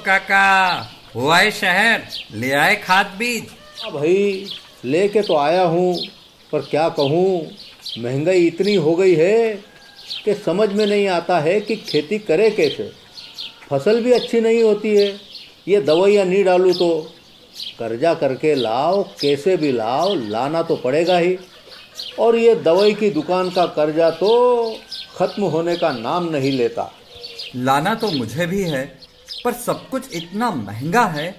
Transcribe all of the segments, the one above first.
काका, हुआ है शहर, ले आए खाद बीज? हाँ भाई, लेके तो आया हूँ, पर क्या कहूँ, महंगाई इतनी हो गई है कि समझ में नहीं आता है कि खेती करे कैसे। फसल भी अच्छी नहीं होती है, ये दवाइयाँ नहीं डालूँ तो कर्जा करके लाओ, कैसे भी लाओ, लाना तो पड़ेगा ही। और ये दवाई की दुकान का कर्जा तो ख़त्म होने का नाम नहीं लेता। लाना तो मुझे भी है, पर सब कुछ इतना महंगा है,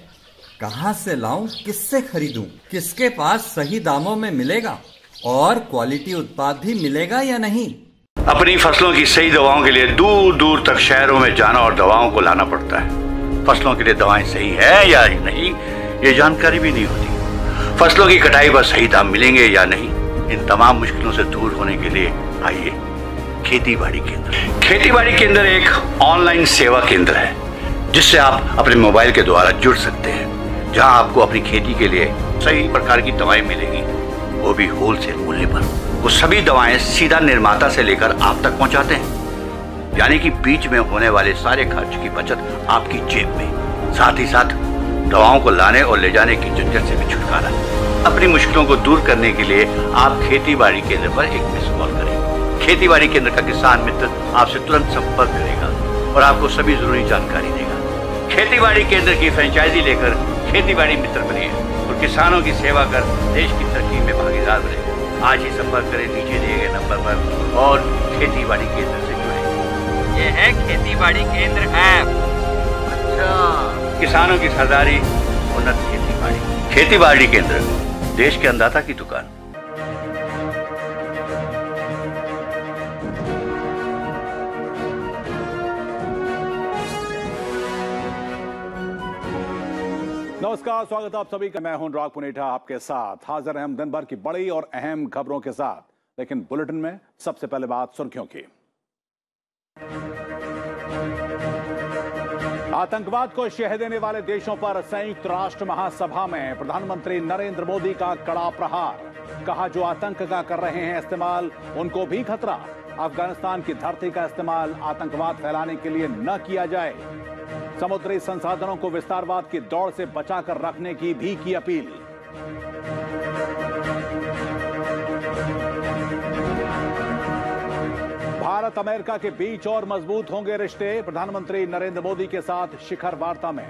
कहाँ से लाऊं, किससे खरीदूं, किसके पास सही दामों में मिलेगा और क्वालिटी उत्पाद भी मिलेगा या नहीं। अपनी फसलों की सही दवाओं के लिए दूर दूर तक शहरों में जाना और दवाओं को लाना पड़ता है। फसलों के लिए दवाएं सही है या नहीं, ये जानकारी भी नहीं होती। फसलों की कटाई पर सही दाम मिलेंगे या नहीं, इन तमाम मुश्किलों से दूर होने के लिए आइए खेती बाड़ी केंद्र। खेती बाड़ी केंद्र एक ऑनलाइन सेवा केंद्र है जिससे आप अपने मोबाइल के द्वारा जुड़ सकते हैं, जहां आपको अपनी खेती के लिए सही प्रकार की दवाएं मिलेंगी, वो भी होलसेल मूल्य पर। वो सभी दवाएं सीधा निर्माता से लेकर आप तक पहुंचाते हैं, यानी कि बीच में होने वाले सारे खर्च की बचत आपकी जेब में। साथ ही साथ दवाओं को लाने और ले जाने की झंझट से भी छुटकारा। अपनी मुश्किलों को दूर करने के लिए आप खेती बाड़ी केंद्र पर एक मिस कॉल करें। खेती बाड़ी केंद्र का किसान मित्र आपसे तुरंत संपर्क करेगा और आपको सभी जरूरी जानकारी देगा। खेती बाड़ी केंद्र की फ्रेंचाइजी लेकर खेती बाड़ी मित्र बनिए और किसानों की सेवा कर देश की तरक्की में भागीदार बने। आज ही संपर्क करें नीचे दिए गए नंबर पर और खेती बाड़ी केंद्र से जुड़े। ये है खेती बाड़ी केंद्र ऐप। अच्छा, किसानों की सरदारी, उन्नत खेती बाड़ी। खेती बाड़ी केंद्र, देश के अन्नदाता की दुकान। नमस्कार, स्वागत है आप सभी का। मैं हूं अनुराग पुनेठा, आपके साथ हाजिर हैं हम दिन भर की बड़ी और अहम खबरों के साथ। लेकिन बुलेटिन में सबसे पहले बात सुर्खियों की। आतंकवाद को शह देने वाले देशों पर संयुक्त राष्ट्र महासभा में प्रधानमंत्री नरेंद्र मोदी का कड़ा प्रहार। कहा, जो आतंक का कर रहे हैं इस्तेमाल, उनको भी खतरा। अफगानिस्तान की धरती का इस्तेमाल आतंकवाद फैलाने के लिए न किया जाए। समुद्री संसाधनों को विस्तारवाद की दौड़ से बचाकर रखने की भी की अपील। भारत अमेरिका के बीच और मजबूत होंगे रिश्ते। प्रधानमंत्री नरेंद्र मोदी के साथ शिखर वार्ता में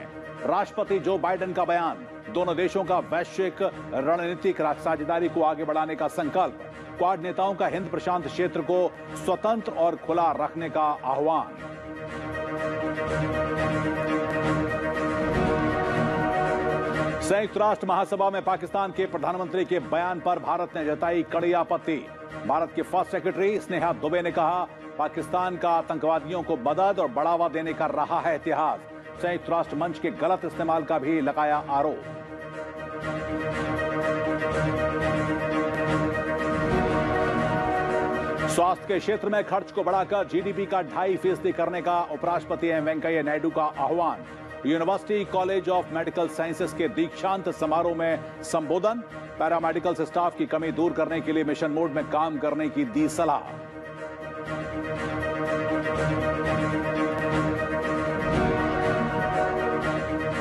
राष्ट्रपति जो बाइडेन का बयान। दोनों देशों का वैश्विक रणनीतिक साझेदारी को आगे बढ़ाने का संकल्प। क्वाड नेताओं का हिंद प्रशांत क्षेत्र को स्वतंत्र और खुला रखने का आह्वान। संयुक्त राष्ट्र महासभा में पाकिस्तान के प्रधानमंत्री के बयान पर भारत ने जताई कड़ी आपत्ति। भारत के फर्स्ट सेक्रेटरी स्नेहा दुबे ने कहा, पाकिस्तान का आतंकवादियों को मदद और बढ़ावा देने का रहा है इतिहास। संयुक्त राष्ट्र मंच के गलत इस्तेमाल का भी लगाया आरोप। स्वास्थ्य के क्षेत्र में खर्च को बढ़ाकर जीडीपी का 2.5% करने का उपराष्ट्रपति एम वेंकैया नायडू का आह्वान। University college of medical sciences के दीक्षांत समारोह में संबोधन। पैरामेडिकल स्टाफ की कमी दूर करने के लिए मिशन मोड में काम करने की दी सलाह।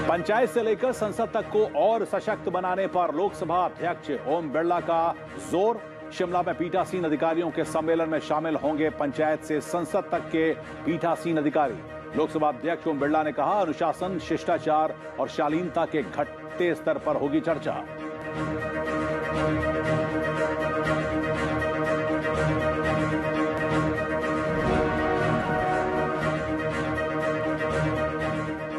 पंचायत से लेकर संसद तक को और सशक्त बनाने पर लोकसभा अध्यक्ष ओम बिरला का जोर। शिमला में पीठासीन अधिकारियों के सम्मेलन में शामिल होंगे पंचायत से संसद तक के पीठासीन अधिकारी। लोकसभा अध्यक्ष ओम बिरला ने कहा, अनुशासन, शिष्टाचार और शालीनता के घटते स्तर पर होगी चर्चा।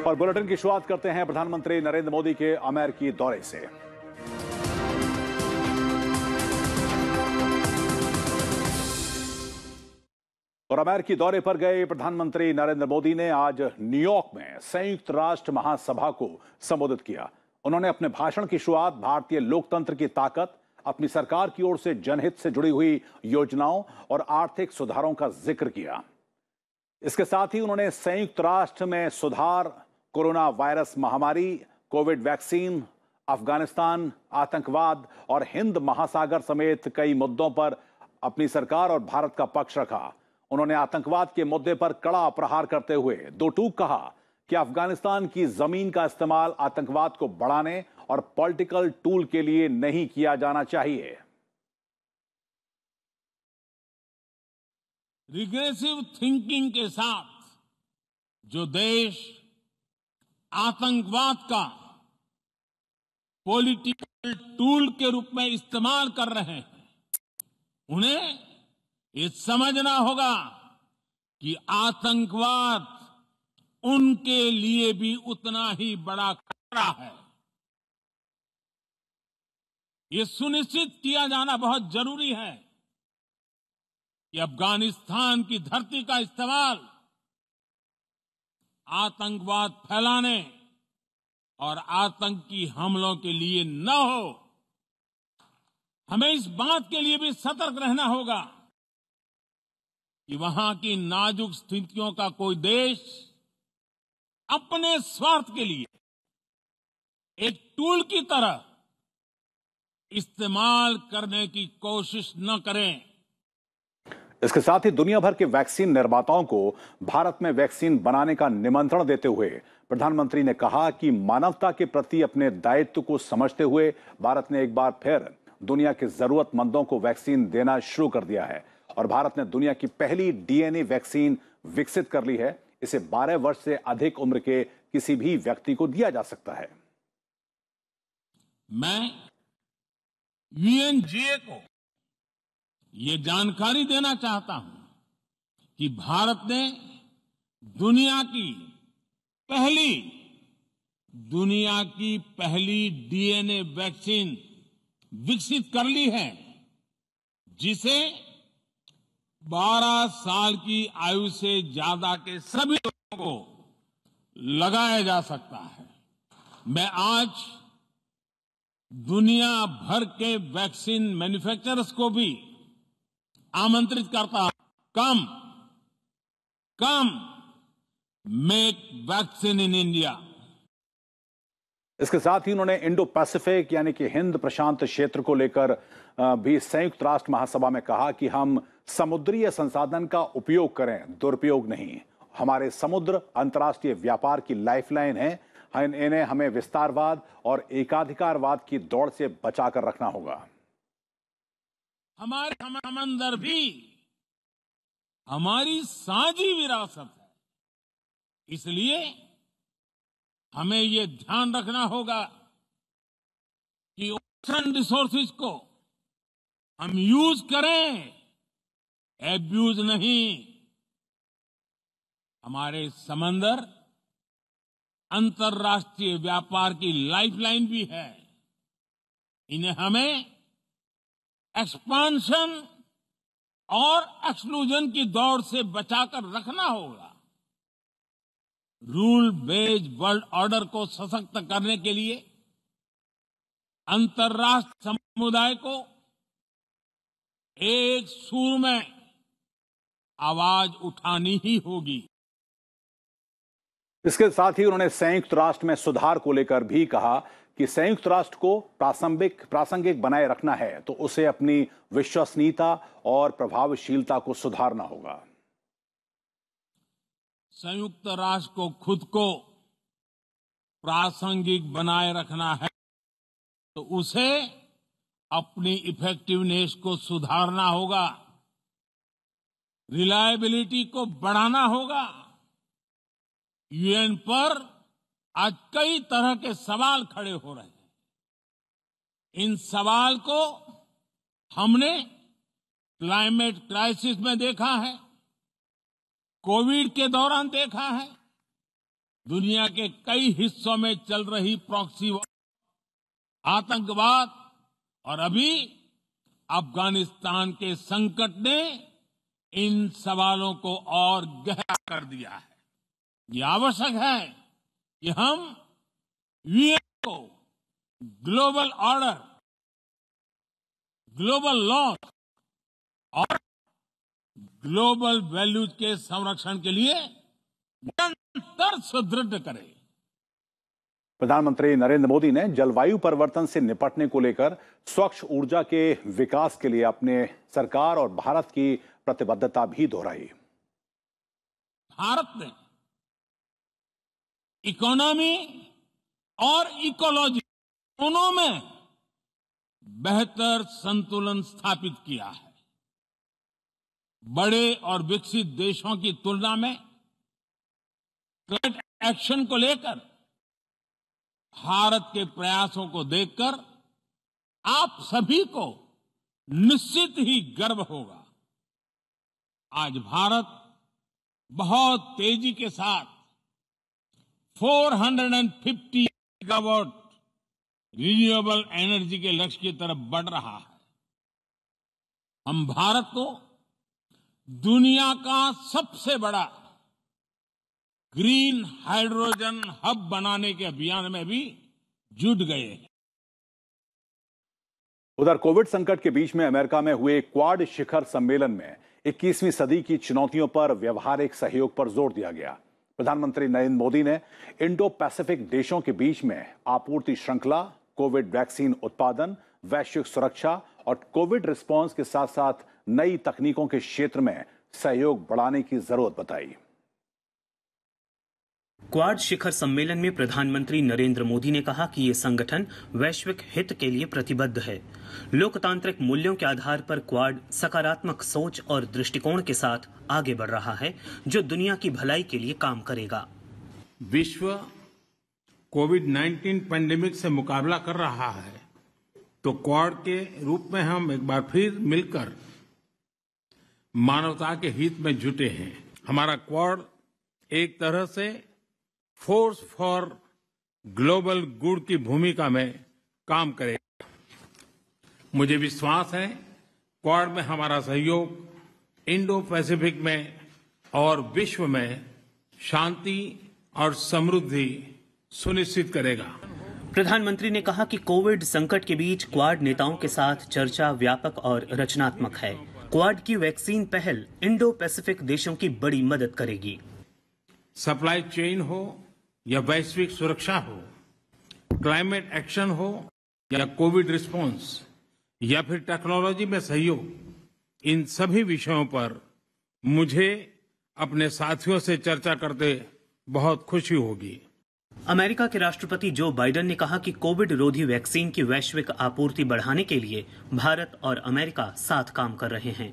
और बुलेटिन की शुरुआत करते हैं प्रधानमंत्री नरेंद्र मोदी के अमेरिकी दौरे से। और अमेरिकी दौरे पर गए प्रधानमंत्री नरेंद्र मोदी ने आज न्यूयॉर्क में संयुक्त राष्ट्र महासभा को संबोधित किया। उन्होंने अपने भाषण की शुरुआत भारतीय लोकतंत्र की ताकत, अपनी सरकार की ओर से जनहित से जुड़ी हुई योजनाओं और आर्थिक सुधारों का जिक्र किया। इसके साथ ही उन्होंने संयुक्त राष्ट्र में सुधार, कोरोना वायरस महामारी, कोविड वैक्सीन, अफगानिस्तान, आतंकवाद और हिंद महासागर समेत कई मुद्दों पर अपनी सरकार और भारत का पक्ष रखा। उन्होंने आतंकवाद के मुद्दे पर कड़ा प्रहार करते हुए दो टूक कहा कि अफगानिस्तान की जमीन का इस्तेमाल आतंकवाद को बढ़ाने और पॉलिटिकल टूल के लिए नहीं किया जाना चाहिए। रिग्रेसिव थिंकिंग के साथ जो देश आतंकवाद का पॉलिटिकल टूल के रूप में इस्तेमाल कर रहे हैं, उन्हें ये समझना होगा कि आतंकवाद उनके लिए भी उतना ही बड़ा खतरा है। ये सुनिश्चित किया जाना बहुत जरूरी है कि अफगानिस्तान की धरती का इस्तेमाल आतंकवाद फैलाने और आतंकी हमलों के लिए न हो। हमें इस बात के लिए भी सतर्क रहना होगा कि वहां की नाजुक स्थितियों का कोई देश अपने स्वार्थ के लिए एक टूल की तरह इस्तेमाल करने की कोशिश न करें। इसके साथ ही दुनिया भर के वैक्सीन निर्माताओं को भारत में वैक्सीन बनाने का निमंत्रण देते हुए प्रधानमंत्री ने कहा कि मानवता के प्रति अपने दायित्व को समझते हुए भारत ने एक बार फिर दुनिया के जरूरतमंदों को वैक्सीन देना शुरू कर दिया है और भारत ने दुनिया की पहली डीएनए वैक्सीन विकसित कर ली है। इसे 12 वर्ष से अधिक उम्र के किसी भी व्यक्ति को दिया जा सकता है। मैं यूएनजीए को ये जानकारी देना चाहता हूं कि भारत ने दुनिया की पहली डीएनए वैक्सीन विकसित कर ली है, जिसे 12 साल की आयु से ज्यादा के सभी लोगों को लगाया जा सकता है। मैं आज दुनिया भर के वैक्सीन मैन्युफैक्चरर्स को भी आमंत्रित करता हूं, कम मेक वैक्सीन इन इंडिया। इसके साथ ही उन्होंने इंडो पैसिफिक यानी कि हिंद प्रशांत क्षेत्र को लेकर भी संयुक्त राष्ट्र महासभा में कहा कि हम समुद्रीय संसाधन का उपयोग करें, दुरुपयोग नहीं। हमारे समुद्र अंतर्राष्ट्रीय व्यापार की लाइफलाइन है, इन्हें हमें विस्तारवाद और एकाधिकारवाद की दौड़ से बचाकर रखना होगा। हमारे समंदर भी हमारी साझी विरासत है, इसलिए हमें ये ध्यान रखना होगा कि ओशन रिसोर्सेज को हम यूज करें, एब्यूज नहीं। हमारे समंदर अंतर्राष्ट्रीय व्यापार की लाइफलाइन भी है, इन्हें हमें एक्सपांशन और एक्सक्लूजन की दौड़ से बचाकर रखना होगा। रूल बेस्ड वर्ल्ड ऑर्डर को सशक्त करने के लिए अंतर्राष्ट्रीय समुदाय को एक सुर में आवाज उठानी ही होगी। इसके साथ ही उन्होंने संयुक्त राष्ट्र में सुधार को लेकर भी कहा कि संयुक्त राष्ट्र को प्रासंगिक बनाए रखना है तो उसे अपनी विश्वसनीयता और प्रभावशीलता को सुधारना होगा। संयुक्त राष्ट्र को खुद को प्रासंगिक बनाए रखना है तो उसे अपनी इफेक्टिवनेस को सुधारना होगा, रिलायबिलिटी को बढ़ाना होगा। यूएन पर आज कई तरह के सवाल खड़े हो रहे हैं। इन सवाल को हमने क्लाइमेट क्राइसिस में देखा है, कोविड के दौरान देखा है, दुनिया के कई हिस्सों में चल रही प्रॉक्सी वॉर, आतंकवाद और अभी अफगानिस्तान के संकट ने इन सवालों को और गहरा कर दिया है। ये आवश्यक है कि हम यूएन को ग्लोबल ऑर्डर, ग्लोबल लॉ और ग्लोबल वैल्यूज के संरक्षण के लिए निरंतर सुदृढ़ करें। प्रधानमंत्री नरेंद्र मोदी ने जलवायु परिवर्तन से निपटने को लेकर स्वच्छ ऊर्जा के विकास के लिए अपने सरकार और भारत की प्रतिबद्धता भी दोहराई। भारत ने इकोनॉमी और इकोलॉजी दोनों में बेहतर संतुलन स्थापित किया है। बड़े और विकसित देशों की तुलना में क्लाइमेट एक्शन को लेकर भारत के प्रयासों को देखकर आप सभी को निश्चित ही गर्व होगा। आज भारत बहुत तेजी के साथ 450 गीगावाट रिन्यूएबल एनर्जी के लक्ष्य की तरफ बढ़ रहा है। हम भारत को दुनिया का सबसे बड़ा ग्रीन हाइड्रोजन हब बनाने के अभियान में भी जुट गए हैं। उधर कोविड संकट के बीच में अमेरिका में हुए क्वाड शिखर सम्मेलन में 21वीं सदी की चुनौतियों पर व्यवहारिक सहयोग पर जोर दिया गया। प्रधानमंत्री नरेंद्र मोदी ने इंडो पैसिफिक देशों के बीच में आपूर्ति श्रृंखला, कोविड वैक्सीन उत्पादन, वैश्विक सुरक्षा और कोविड रिस्पांस के साथ साथ नई तकनीकों के क्षेत्र में सहयोग बढ़ाने की जरूरत बताई। क्वाड शिखर सम्मेलन में प्रधानमंत्री नरेंद्र मोदी ने कहा कि ये संगठन वैश्विक हित के लिए प्रतिबद्ध है। लोकतांत्रिक मूल्यों के आधार पर क्वाड सकारात्मक सोच और दृष्टिकोण के साथ आगे बढ़ रहा है, जो दुनिया की भलाई के लिए काम करेगा। विश्व कोविड-19 पैंडेमिक से मुकाबला कर रहा है, तो क्वाड के रूप में हम एक बार फिर मिलकर मानवता के हित में जुटे हैं। हमारा क्वाड एक तरह से फोर्स फॉर ग्लोबल गुड की भूमिका में काम करेगा। मुझे विश्वास है क्वाड में हमारा सहयोग इंडो पैसिफिक में और विश्व में शांति और समृद्धि सुनिश्चित करेगा। प्रधानमंत्री ने कहा कि कोविड संकट के बीच क्वाड नेताओं के साथ चर्चा व्यापक और रचनात्मक है। क्वाड की वैक्सीन पहल इंडो पैसिफिक देशों की बड़ी मदद करेगी। सप्लाई चेन हो या वैश्विक सुरक्षा हो, क्लाइमेट एक्शन हो या कोविड रिस्पांस या फिर टेक्नोलॉजी में सहयोग, इन सभी विषयों पर मुझे अपने साथियों से चर्चा करते बहुत खुशी होगी। अमेरिका के राष्ट्रपति जो बाइडेन ने कहा कि कोविड रोधी वैक्सीन की वैश्विक आपूर्ति बढ़ाने के लिए भारत और अमेरिका साथ काम कर रहे हैं।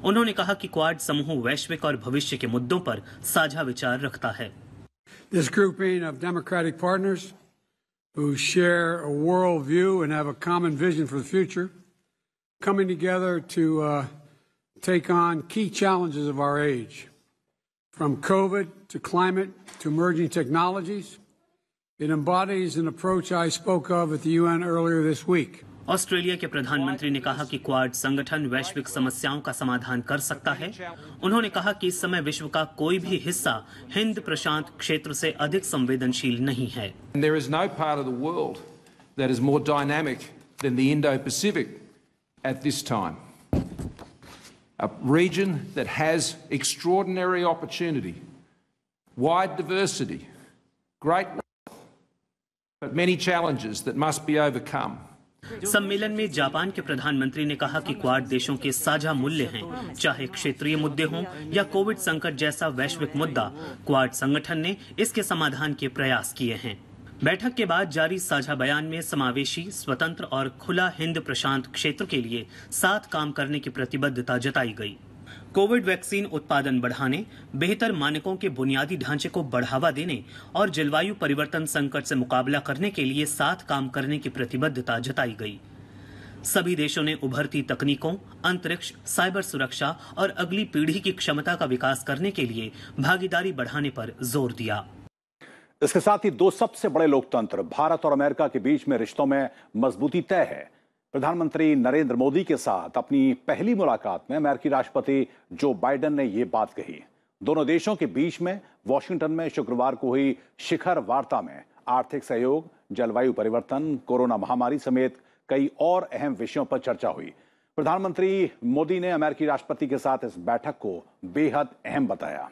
उन्होंने कहा कि क्वाड समूह वैश्विक और भविष्य के मुद्दों पर साझा विचार रखता है। This grouping of democratic partners who share a world view and have a common vision for the future, coming together to take on key challenges of our age, from COVID to climate to emerging technologies. It embodies an approach I spoke of at the UN earlier this week. Australia के प्रधानमंत्री ने कहा कि quad संगठन वैश्विक समस्याओं का समाधान कर सकता है। उन्होंने कहा कि इस समय विश्व का कोई भी हिस्सा हिंद प्रशांत क्षेत्र से अधिक संवेदनशील नहीं है। There is no part of the world that is more dynamic than the Indo-Pacific at this time. A region that has extraordinary opportunity, wide diversity, great wealth, but many challenges that must be overcome. सम्मेलन में Japan के प्रधानमंत्री ने कहा कि quad देशों के साझा मूल्य हैं, चाहे क्षेत्रीय मुद्दे हों या कोविड संकट जैसा वैश्विक मुद्दा, क्वाड संगठन ने इसके समाधान के प्रयास किए हैं। बैठक के बाद जारी साझा बयान में समावेशी, स्वतंत्र और खुला हिंद प्रशांत क्षेत्र के लिए साथ काम करने की प्रतिबद्धता जताई गई। कोविड वैक्सीन उत्पादन बढ़ाने, बेहतर मानकों के बुनियादी ढांचे को बढ़ावा देने और जलवायु परिवर्तन संकट से मुकाबला करने के लिए साथ काम करने की प्रतिबद्धता जताई गई। सभी देशों ने उभरती तकनीकों, अंतरिक्ष, साइबर सुरक्षा और अगली पीढ़ी की क्षमता का विकास करने के लिए भागीदारी बढ़ाने पर जोर दिया। इसके साथ ही दो सबसे बड़े लोकतंत्र भारत और अमेरिका के बीच में रिश्तों में मजबूती तय है। प्रधानमंत्री नरेंद्र मोदी के साथ अपनी पहली मुलाकात में अमेरिकी राष्ट्रपति जो बाइडेन ने ये बात कही। दोनों देशों के बीच में वॉशिंगटन में शुक्रवार को हुई शिखर वार्ता में आर्थिक सहयोग, जलवायु परिवर्तन, कोरोना महामारी समेत कई और अहम विषयों पर चर्चा हुई। प्रधानमंत्री मोदी ने अमेरिकी राष्ट्रपति के साथ इस बैठक को बेहद अहम बताया।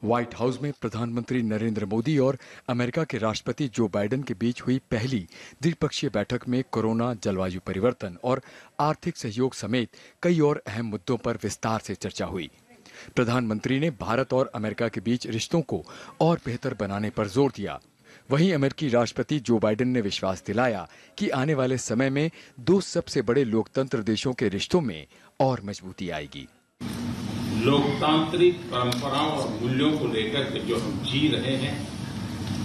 व्हाइट हाउस में प्रधानमंत्री नरेंद्र मोदी और अमेरिका के राष्ट्रपति जो बाइडेन के बीच हुई पहली द्विपक्षीय बैठक में कोरोना, जलवायु परिवर्तन और आर्थिक सहयोग समेत कई और अहम मुद्दों पर विस्तार से चर्चा हुई। प्रधानमंत्री ने भारत और अमेरिका के बीच रिश्तों को और बेहतर बनाने पर जोर दिया। वहीं अमेरिकी राष्ट्रपति जो बाइडेन ने विश्वास दिलाया कि आने वाले समय में दो सबसे बड़े लोकतंत्र देशों के रिश्तों में और मजबूती आएगी। लोकतांत्रिक परंपराओं और मूल्यों को लेकर के जो हम जी रहे हैं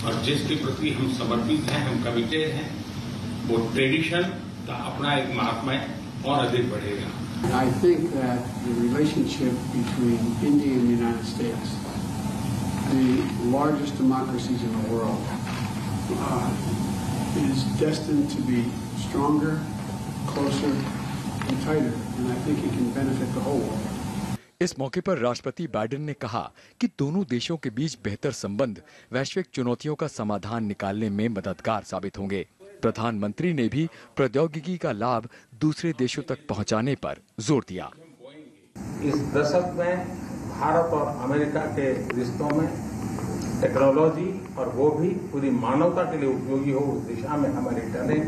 और जिसके प्रति हम समर्पित हैं, हम कमिटेड हैं, वो ट्रेडिशन का अपना एक महात्मा और अधिक बढ़ेगा। I think that the relationship between India and the United States, the largest democracies in the world, is destined to be stronger, closer, and tighter, and I think it can benefit the whole world. इस मौके पर राष्ट्रपति Biden ने कहा कि दोनों देशों के बीच बेहतर संबंध वैश्विक चुनौतियों का समाधान निकालने में मददगार साबित होंगे। प्रधानमंत्री ने भी प्रौद्योगिकी का लाभ दूसरे देशों तक पहुंचाने पर जोर दिया। इस दशक में भारत और अमेरिका के रिश्तों में टेक्नोलॉजी, और वो भी पूरी मानवता के लिए उपयोगी हो, उस दिशा में हमारी टैलेंट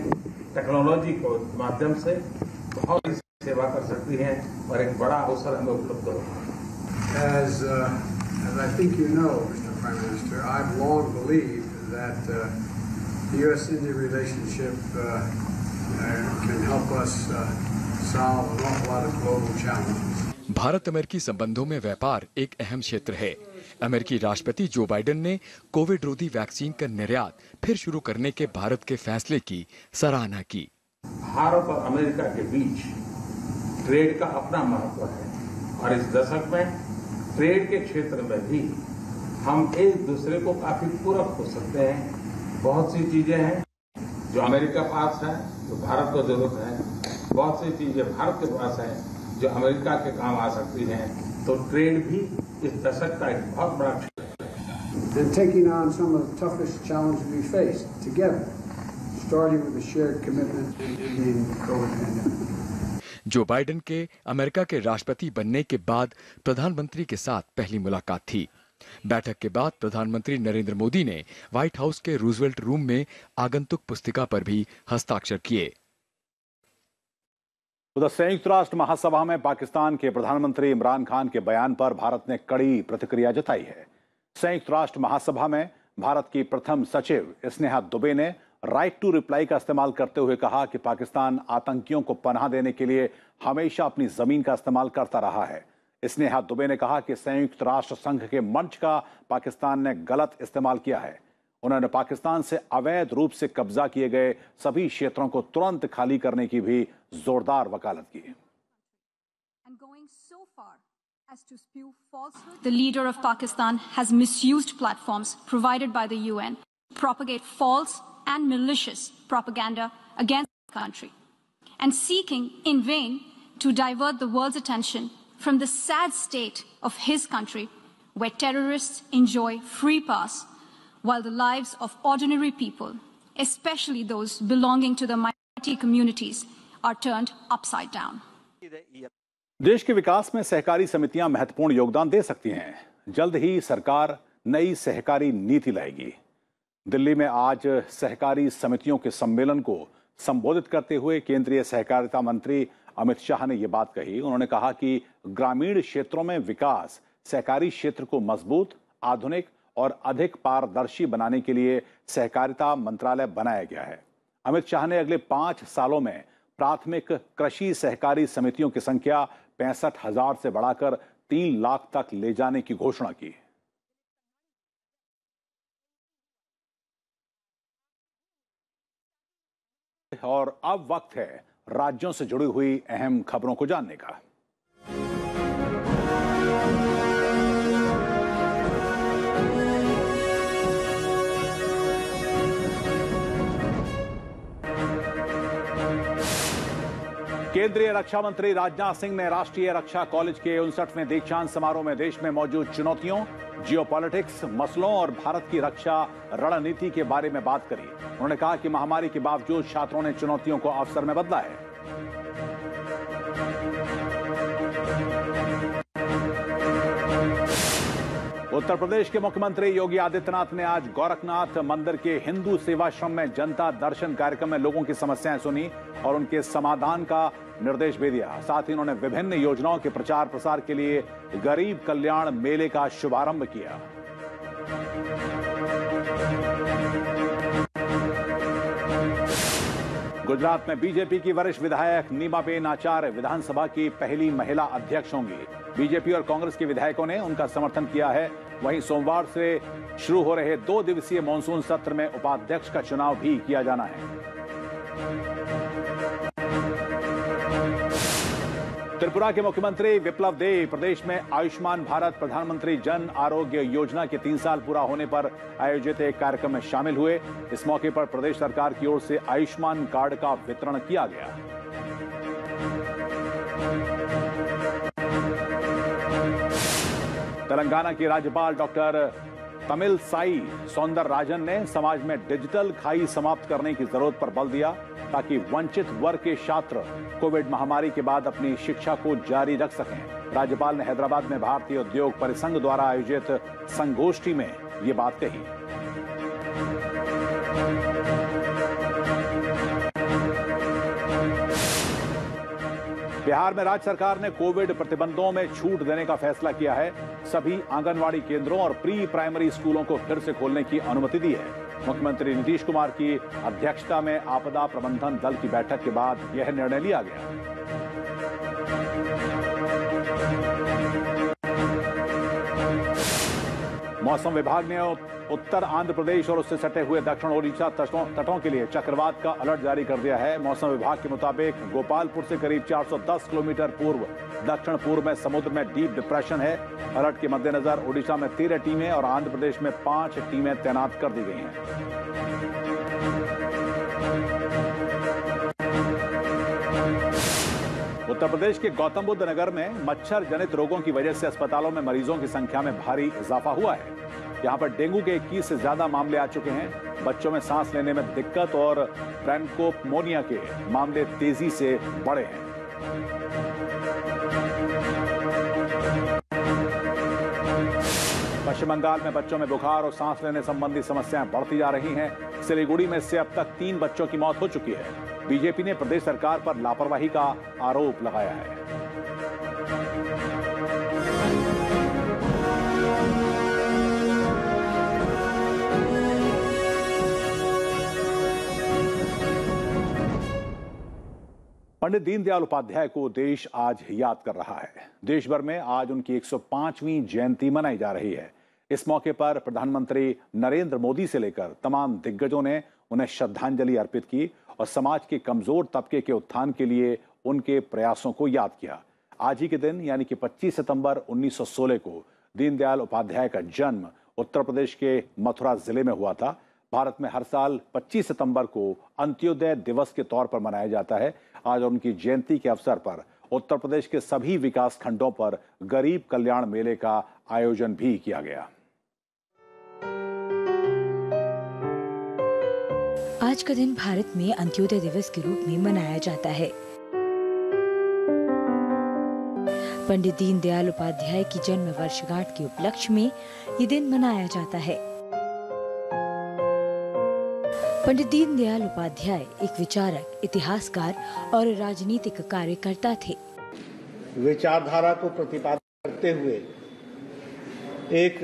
टेक्नोलॉजी के माध्यम से बहुत सेवा कर सकती हैं और एक बड़ा अवसर हमें उपलब्ध होगा। As I think you know, Mr. Prime Minister, I've long believed that the U.S.-India relationship can help us solve an awful lot of global challenges. Bharat अमेरिकी संबंधों में व्यापार एक अहम क्षेत्र है। अमेरिकी राष्ट्रपति जो बाइडेन ने कोविड रोधी वैक्सीन का निर्यात फिर शुरू करने के भारत के फैसले की सराहना की। भारत और अमेरिका के बीच ट्रेड का अपना महत्व है और इस दशक में ट्रेड के क्षेत्र में भी हम एक दूसरे को काफी पूरक हो सकते हैं। बहुत सी चीजें हैं जो अमेरिका पास है, जो भारत को जरूरत है, बहुत सी चीजें भारत के पास है जो अमेरिका के काम आ सकती हैं। तो ट्रेड भी इस दशक का एक बहुत बड़ा क्षेत्र है। And taking on some of the toughest challenges we face together, starting with a shared commitment to ending the COVID pandemic. Joe Biden के अमेरिका के राष्ट्रपति बनने के बाद प्रधानमंत्री के साथ पहली मुलाकात थी। बैठक के बाद प्रधानमंत्री नरेंद्र मोदी ने व्हाइट हाउस के रूजवेल्ट रूम में आगंतुक पुस्तिका पर भी हस्ताक्षर किए। उधर संयुक्त राष्ट्र महासभा में पाकिस्तान के प्रधानमंत्री इमरान खान के बयान पर भारत ने कड़ी प्रतिक्रिया जताई है। संयुक्त राष्ट्र महासभा में भारत की प्रथम सचिव स्नेहा दुबे ने राइट टू रिप्लाई का इस्तेमाल करते हुए कहा कि पाकिस्तान आतंकियों को पनाह देने के लिए हमेशा अपनी जमीन का इस्तेमाल करता रहा है। स्नेहा दुबे ने कहा कि संयुक्त राष्ट्र संघ के मंच का पाकिस्तान ने गलत इस्तेमाल किया है। उन्होंने पाकिस्तान से अवैध रूप से कब्जा किए गए सभी क्षेत्रों को तुरंत खाली करने की भी जोरदार वकालत की। The leader of Pakistan has misused platforms provided by the UN, propagate false and malicious propaganda against the country, and seeking in vain to divert the world's attention from the sad state of his country, where terrorists enjoy free pass, while the lives of ordinary people, especially those belonging to the minority communities, are turned upside down. देश के विकास में सहकारी समितियां महत्वपूर्ण योगदान दे सकती हैं। जल्द ही सरकार नई सहकारी नीति लाएगी। दिल्ली में आज सहकारी समितियों के सम्मेलन को संबोधित करते हुए केंद्रीय सहकारिता मंत्री अमित शाह ने यह बात कही। उन्होंने कहा कि ग्रामीण क्षेत्रों में विकास सहकारी क्षेत्र को मजबूत, आधुनिक और अधिक पारदर्शी बनाने के लिए सहकारिता मंत्रालय बनाया गया है। अमित शाह ने अगले 5 सालों में प्राथमिक कृषि सहकारी समितियों की संख्या 65,000 से बढ़ाकर 3 लाख तक ले जाने की घोषणा की। और अब वक्त है राज्यों से जुड़ी हुई अहम खबरों को जानने का। केंद्रीय रक्षा मंत्री राजनाथ सिंह ने राष्ट्रीय रक्षा कॉलेज के 59वें दीक्षांत समारोह में देश में मौजूद चुनौतियों, जियोपॉलिटिक्स, मसलों और भारत की रक्षा रणनीति के बारे में बात करी। उन्होंने कहा कि महामारी के बावजूद छात्रों ने चुनौतियों को अवसर में बदला है। उत्तर प्रदेश के मुख्यमंत्री योगी आदित्यनाथ ने आज गोरखनाथ मंदिर के हिंदू सेवाश्रम में जनता दर्शन कार्यक्रम में लोगों की समस्याएं सुनी और उनके समाधान का निर्देश भी दिया। साथ ही उन्होंने विभिन्न योजनाओं के प्रचार प्रसार के लिए गरीब कल्याण मेले का शुभारंभ किया। गुजरात में बीजेपी की वरिष्ठ विधायक नीमाबेन आचार्य विधानसभा की पहली महिला अध्यक्ष होंगी। बीजेपी और कांग्रेस के विधायकों ने उनका समर्थन किया है। वहीं सोमवार से शुरू हो रहे 2 दिवसीय मानसून सत्र में उपाध्यक्ष का चुनाव भी किया जाना है। त्रिपुरा के मुख्यमंत्री विप्लव देब प्रदेश में आयुष्मान भारत प्रधानमंत्री जन आरोग्य योजना के 3 साल पूरा होने पर आयोजित एक कार्यक्रम में शामिल हुए। इस मौके पर प्रदेश सरकार की ओर से आयुष्मान कार्ड का वितरण किया गया। तेलंगाना की राज्यपाल डॉक्टर तमिलसाई सौंदरराजन ने समाज में डिजिटल खाई समाप्त करने की जरूरत पर बल दिया ताकि वंचित वर्ग के छात्र कोविड महामारी के बाद अपनी शिक्षा को जारी रख सकें। राज्यपाल ने हैदराबाद में भारतीय उद्योग परिसंघ द्वारा आयोजित संगोष्ठी में ये बात कही। बिहार में राज्य सरकार ने कोविड प्रतिबंधों में छूट देने का फैसला किया है। सभी आंगनवाड़ी केंद्रों और प्री प्राइमरी स्कूलों को फिर से खोलने की अनुमति दी है। मुख्यमंत्री नीतीश कुमार की अध्यक्षता में आपदा प्रबंधन दल की बैठक के बाद यह निर्णय लिया गया। मौसम विभाग ने उत्तर आंध्र प्रदेश और उससे सटे हुए दक्षिण ओडिशा तटों के लिए चक्रवात का अलर्ट जारी कर दिया है। मौसम विभाग के मुताबिक गोपालपुर से करीब 410 किलोमीटर पूर्व दक्षिण पूर्व में समुद्र में डीप डिप्रेशन है। अलर्ट के मद्देनजर ओडिशा में 13 टीमें और आंध्र प्रदेश में 5 टीमें तैनात कर दी गई हैं। उत्तर प्रदेश के गौतम बुद्ध नगर में मच्छर जनित रोगों की वजह से अस्पतालों में मरीजों की संख्या में भारी इजाफा हुआ है। यहां पर डेंगू के 21 से ज्यादा मामले आ चुके हैं। बच्चों में सांस लेने में दिक्कत और ब्रोंकोपनिया के मामले तेजी से बढ़े हैं। पश्चिम बंगाल में बच्चों में बुखार और सांस लेने संबंधी समस्याएं बढ़ती जा रही हैं। सिलीगुड़ी में इससे अब तक 3 बच्चों की मौत हो चुकी है। बीजेपी ने प्रदेश सरकार पर लापरवाही का आरोप लगाया है। पंडित दीनदयाल उपाध्याय को देश आज याद कर रहा है। देश भर में आज उनकी 105वीं जयंती मनाई जा रही है। इस मौके पर प्रधानमंत्री नरेंद्र मोदी से लेकर तमाम दिग्गजों ने उन्हें श्रद्धांजलि अर्पित की और समाज के कमजोर तबके के उत्थान के लिए उनके प्रयासों को याद किया। आज ही के दिन यानी कि 25 सितंबर 1916 को दीनदयाल उपाध्याय का जन्म उत्तर प्रदेश के मथुरा जिले में हुआ था। भारत में हर साल 25 सितंबर को अंत्योदय दिवस के तौर पर मनाया जाता है। आज उनकी जयंती के अवसर पर उत्तर प्रदेश के सभी विकास खंडों पर गरीब कल्याण मेले का आयोजन भी किया गया। आज का दिन भारत में अंत्योदय दिवस के रूप में मनाया जाता है। पंडित दीनदयाल उपाध्याय की जन्म वर्षगांठ के उपलक्ष्य में ये दिन मनाया जाता है। पंडित दीनदयाल उपाध्याय एक विचारक, इतिहासकार और राजनीतिक कार्यकर्ता थे। विचारधारा को प्रतिपादित करते हुए एक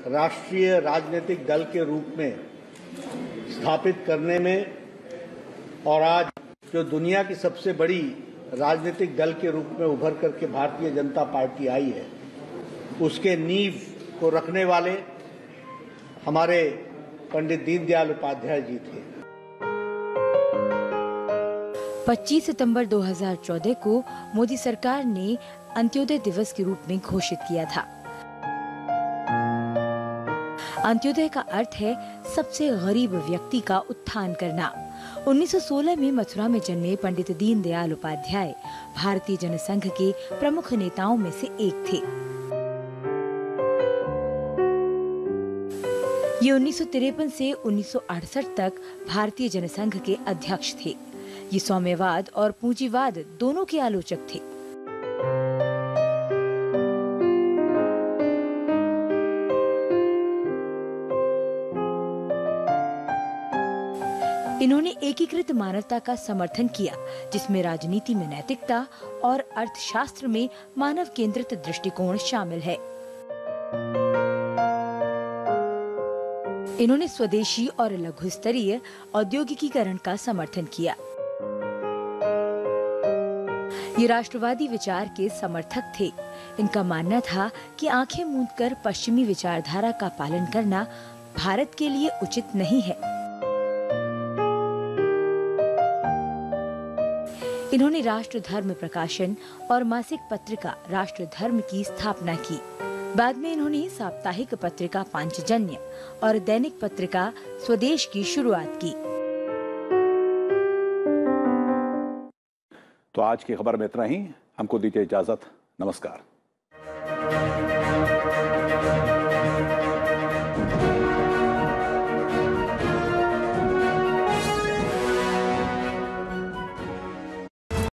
राष्ट्रीय राजनीतिक दल के रूप में स्थापित करने में और आज जो दुनिया की सबसे बड़ी राजनीतिक दल के रूप में उभर करके भारतीय जनता पार्टी आई है, उसके नींव को रखने वाले हमारे पंडित दीनदयाल उपाध्याय जी थे। 25 सितंबर 2014 को मोदी सरकार ने अंत्योदय दिवस के रूप में घोषित किया था। अंत्योदय का अर्थ है सबसे गरीब व्यक्ति का उत्थान करना। 1916 में मथुरा में जन्मे पंडित दीनदयाल उपाध्याय भारतीय जनसंघ के प्रमुख नेताओं में से एक थे। ये 1953 से 1968 तक भारतीय जनसंघ के अध्यक्ष थे। ये साम्यवाद और पूंजीवाद दोनों के आलोचक थे। इन्होंने एकीकृत मानवता का समर्थन किया, जिसमें राजनीति में नैतिकता और अर्थशास्त्र में मानव केंद्रित दृष्टिकोण शामिल है। इन्होंने स्वदेशी और लघु स्तरीय औद्योगिकीकरण का समर्थन किया। ये राष्ट्रवादी विचार के समर्थक थे। इनका मानना था कि आंखें मूंदकर पश्चिमी विचारधारा का पालन करना भारत के लिए उचित नहीं है। इन्होंने राष्ट्र धर्म प्रकाशन और मासिक पत्रिका राष्ट्र धर्म की स्थापना की। बाद में इन्होंने साप्ताहिक पत्रिका पांचजन्य और दैनिक पत्रिका स्वदेश की शुरुआत की। तो आज की खबर में इतना ही। हमको दीजिए इजाजत। नमस्कार।